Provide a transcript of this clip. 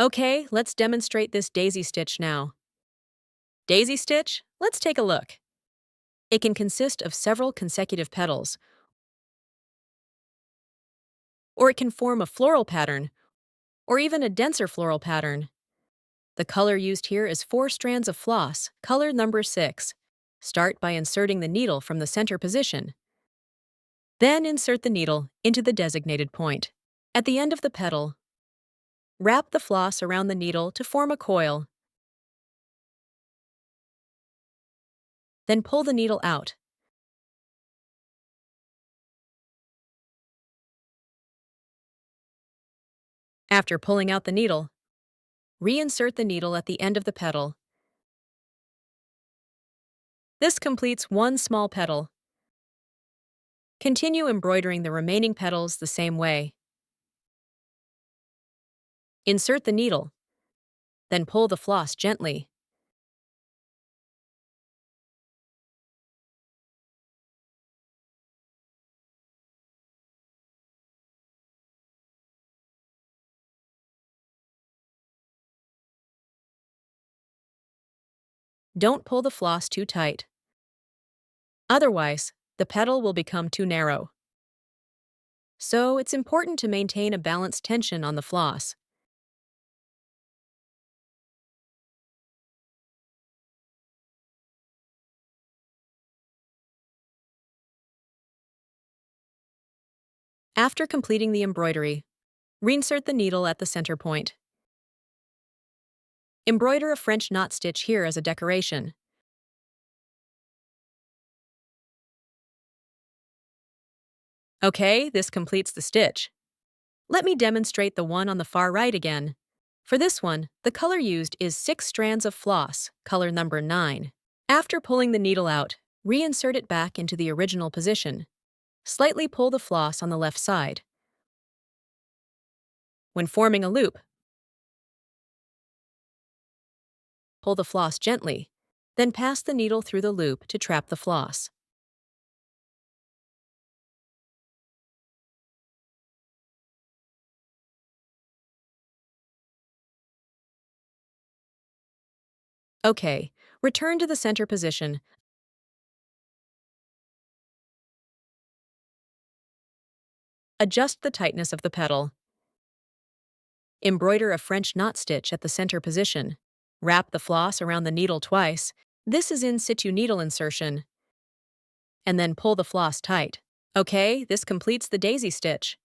Okay, let's demonstrate this daisy stitch now. Daisy stitch? Let's take a look. It can consist of several consecutive petals, or it can form a floral pattern, or even a denser floral pattern. The color used here is 4 strands of floss, color number 6. Start by inserting the needle from the center position. Then insert the needle into the designated point. At the end of the petal, wrap the floss around the needle to form a coil. Then pull the needle out. After pulling out the needle, reinsert the needle at the end of the petal. This completes one small petal. Continue embroidering the remaining petals the same way. Insert the needle, then pull the floss gently. Don't pull the floss too tight. Otherwise, the petal will become too narrow. So it's important to maintain a balanced tension on the floss. After completing the embroidery, reinsert the needle at the center point. Embroider a French knot stitch here as a decoration. Okay, this completes the stitch. Let me demonstrate the one on the far right again. For this one, the color used is 6 strands of floss, color number 9. After pulling the needle out, reinsert it back into the original position. Slightly pull the floss on the left side. When forming a loop, pull the floss gently, then pass the needle through the loop to trap the floss. Okay, return to the center position. Adjust the tightness of the petal. Embroider a French knot stitch at the center position. Wrap the floss around the needle twice. This is in situ needle insertion. And then pull the floss tight. Okay, this completes the daisy stitch.